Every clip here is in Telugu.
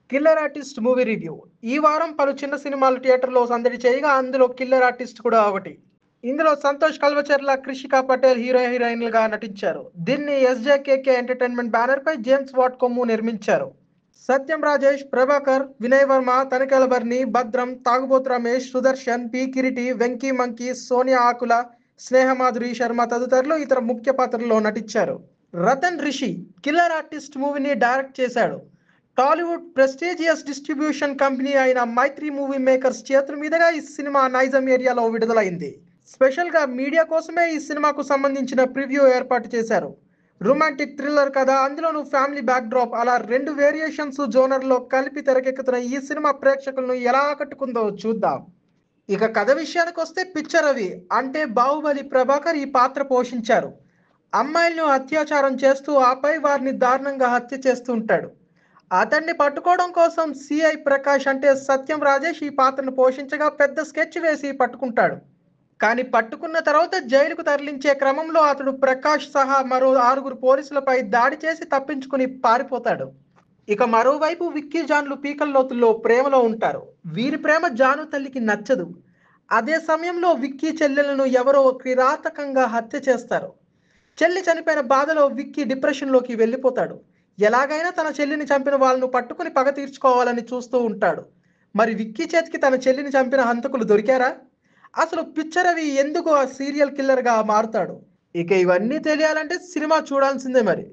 Killer artist movie review. ఈ వారం పలు చిన్న సినిమాలు థియేటర్‌లో సందడి చేయగా అందులో కిల్లర్ ఆర్టిస్ట్ కూడా ఒకటి. ఇందులో సంతోష్ కల్వచర్ల, క్రిషికా పటేల్ హీరోయిన్‌లుగా నటించారు. దీన్ని ఎస్‌జేకేకే ఎంటర్‌టైన్‌మెంట్ బ్యానర్‌పై జేమ్స్ వాట్ కొమ్ము నిర్మించారు. సత్యం రాజేష్, ప్రభాకర్, వినయ్ వర్మ, తనికెల బర్ని, భద్రం, తాగుబోతు రమేష్, సుదర్శన్, పి కిరీటి, వెంకీ మంకీ, సోనియా ఆకుల, స్నేహమాధురి శర్మ తదితరులు ఇతర ముఖ్య పాత్రల్లో నటించారు. రతన్ రిషి కిల్లర్ ఆర్టిస్ట్ మూవీని డైరెక్ట్ చేశాడు. టాలీవుడ్ ప్రెస్టీజియస్ డిస్ట్రిబ్యూషన్ కంపెనీ అయిన మైత్రి మూవీ మేకర్స్ చేతుల మీదుగా ఈ సినిమా నైజాం ఏరియాలో విడుదలైంది. స్పెషల్గా మీడియా కోసమే ఈ సినిమాకు సంబంధించిన ప్రివ్యూ ఏర్పాటు చేశారు. రొమాంటిక్ థ్రిల్లర్ కథ, అందులోనూ ఫ్యామిలీ బ్యాక్ డ్రాప్, అలా రెండు వేరియేషన్స్ జోనర్లో కలిపి తెరకెక్కుతున్న ఈ సినిమా ప్రేక్షకులను ఎలా ఆకట్టుకుందో చూద్దాం. ఇక కథ విషయానికి వస్తే పిక్చర్ అవి అంటే బాహుబలి ప్రభాకర్ ఈ పాత్ర పోషించారు. అమ్మాయిలను అత్యాచారం చేస్తూ ఆపై వారిని దారుణంగా హత్య చేస్తూ ఉంటాడు. అతన్ని పట్టుకోవడం కోసం సిఐ ప్రకాష్ అంటే సత్యం రాజేష్ ఈ పాత్రను పోషించగా పెద్ద స్కెచ్ వేసి పట్టుకుంటాడు. కానీ పట్టుకున్న తర్వాత జైలుకు తరలించే క్రమంలో అతడు ప్రకాష్ సహా మరో 6 పోలీసులపై దాడి చేసి తప్పించుకుని పారిపోతాడు. ఇక మరోవైపు విక్కీ జాన్లు పీకల్లోతుల్లో ప్రేమలో ఉంటారు. వీరి ప్రేమ జాను తల్లికి నచ్చదు. అదే సమయంలో విక్కీ చెల్లెలను ఎవరో కిరాతకంగా హత్య చేస్తారు. చెల్లి చనిపోయిన బాధలో విక్కీ డిప్రెషన్లోకి వెళ్ళిపోతాడు. ఎలాగైనా తన చెల్లిని చంపిన వాళ్ళను పట్టుకుని పగ తీర్చుకోవాలని చూస్తూ ఉంటాడు. మరి విక్కీ చేతికి తన చెల్లిని చంపిన హంతకులు దొరికారా? అసలు పిక్చర్ అవి ఎందుకు ఆ సీరియల్ కిల్లర్గా మారుతాడు? ఇక ఇవన్నీ తెలియాలంటే సినిమా చూడాల్సిందే మరి.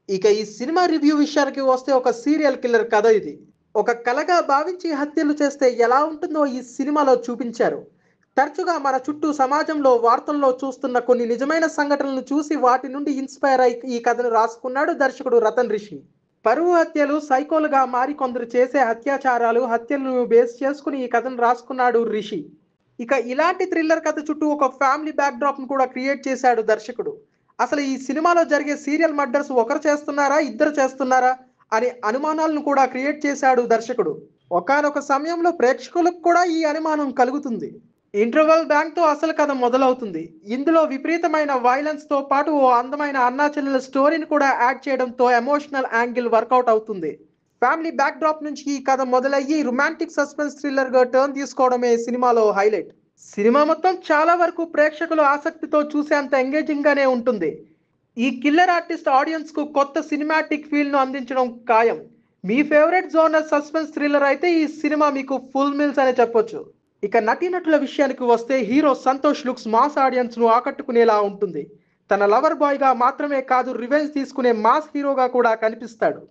ఇక ఈ సినిమా రివ్యూ విషయానికి వస్తే ఒక సీరియల్ కిల్లర్ కథ ఇది. ఒక కళగా భావించి హత్యలు చేస్తే ఎలా ఉంటుందో ఈ సినిమాలో చూపించారు. తరచుగా మన చుట్టూ సమాజంలో వార్తల్లో చూస్తున్న కొన్ని నిజమైన సంఘటనలను చూసి వాటి నుండి ఇన్స్పైర్ అయి ఈ కథను రాసుకున్నాడు దర్శకుడు రతన్ రిషి. పరువు హత్యలు సైకోలుగా మారి కొందరు చేసే అత్యాచారాలు, హత్యలను బేస్ చేసుకుని ఈ కథను రాసుకున్నాడు రిషి. ఇక ఇలాంటి థ్రిల్లర్ కథ చుట్టూ ఒక ఫ్యామిలీ బ్యాక్ డ్రాప్ ను కూడా క్రియేట్ చేశాడు దర్శకుడు. అసలు ఈ సినిమాలో జరిగే సీరియల్ మర్డర్స్ ఒకరు చేస్తున్నారా, ఇద్దరు చేస్తున్నారా అనే అనుమానాలను కూడా క్రియేట్ చేశాడు దర్శకుడు. ఒకానొక సమయంలో ప్రేక్షకులకు కూడా ఈ అనుమానం కలుగుతుంది. ఇంటర్వెల్ బ్యాంక్ తో అసలు కథ మొదలవుతుంది. ఇందులో విపరీతమైన వైలెన్స్ తో పాటు ఓ అందమైన అన్నా చెల్లెల స్టోరీని కూడా యాడ్ చేయడంతో ఎమోషనల్ యాంగిల్ వర్కౌట్ అవుతుంది. ఫ్యామిలీ బ్యాక్ డ్రాప్ నుంచి ఈ కథ మొదలయ్యి రొమాంటిక్ సస్పెన్స్ థ్రిల్లర్ గా టర్న్ తీసుకోవడమే సినిమాలో హైలైట్. సినిమా మొత్తం చాలా వరకు ప్రేక్షకులు ఆసక్తితో చూసేంత ఎంగేజింగ్ గానే ఉంటుంది. ఈ కిల్లర్ ఆర్టిస్ట్ ఆడియన్స్ కు కొత్త సినిమాటిక్ ఫీల్ ను అందించడం ఖాయం. మీ ఫేవరెట్ జోనర్ సస్పెన్స్ థ్రిల్లర్ అయితే ఈ సినిమా మీకు ఫుల్ మీల్స్ అనే చెప్పొచ్చు. ఇక నటీనటుల విషయానికి వస్తే hero Santosh looks mass audience ను ఆకట్టుకునేలా ఉంటుంది. తన లవర్ బాయ్ గా మాత్రమే కాదు, రివెంజ్ తీసుకునే మాస్ హీరోగా కూడా కనిపిస్తాడు.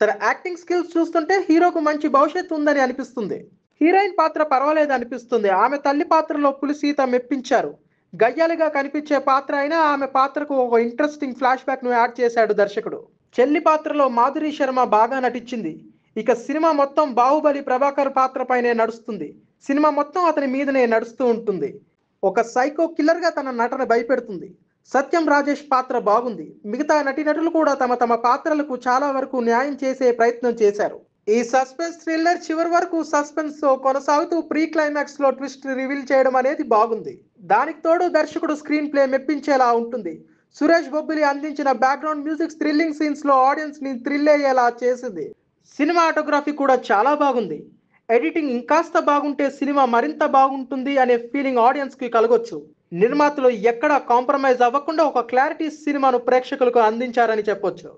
తన యాక్టింగ్ స్కిల్స్ చూస్తుంటే హీరోకు మంచి భవిష్యత్తు ఉందని అనిపిస్తుంది. హీరోయిన్ పాత్ర పర్వాలేదు అనిపిస్తుంది. ఆమె తల్లి పాత్రలో పులిసీత మెప్పించారు. గయ్యాలిగా కనిపించే పాత్ర అయినా ఆమె పాత్రకు ఒక ఇంట్రెస్టింగ్ ఫ్లాష్ బ్యాక్ ను యాడ్ చేశాడు దర్శకుడు. చెల్లి పాత్రలో మాధురి శర్మ బాగా నటించింది. ఇక సినిమా మొత్తం బాహుబలి ప్రభాకర్ పాత్ర పైనే నడుస్తుంది. సినిమా మొత్తం అతని మీదనే నడుస్తూ ఉంటుంది. ఒక సైకో కిల్లర్ గా తన నటన భయపెడుతుంది. సత్యం రాజేష్ పాత్ర బాగుంది. మిగతా నటీనటులు కూడా తమ తమ పాత్రలకు చాలా వరకు న్యాయం చేసే ప్రయత్నం చేశారు. ఈ సస్పెన్స్ థ్రిల్లర్ చివరి వరకు సస్పెన్స్ తో కొనసాగుతూ ప్రీ క్లైమాక్స్ లో ట్విస్ట్ రివీల్ చేయడం అనేది బాగుంది. దానికి తోడు దర్శకుడు స్క్రీన్ ప్లే మెప్పించేలా ఉంటుంది. సురేష్ బొబ్బిలి అందించిన బ్యాక్గ్రౌండ్ మ్యూజిక్ థ్రిల్లింగ్ సీన్స్ లో ఆడియన్స్ ని థ్రిల్ అయ్యేలా చేసింది. సినిమాటోగ్రఫీ కూడా చాలా బాగుంది. ఎడిటింగ్ ఇంకాస్త బాగుంటే సినిమా మరింత బాగుంటుంది అనే ఫీలింగ్ ఆడియన్స్ కి కలగొచ్చు. నిర్మాతలు ఎక్కడా కాంప్రమైజ్ అవ్వకుండా ఒక క్లారిటీ సినిమాను ప్రేక్షకులకు అందించారని చెప్పొచ్చు.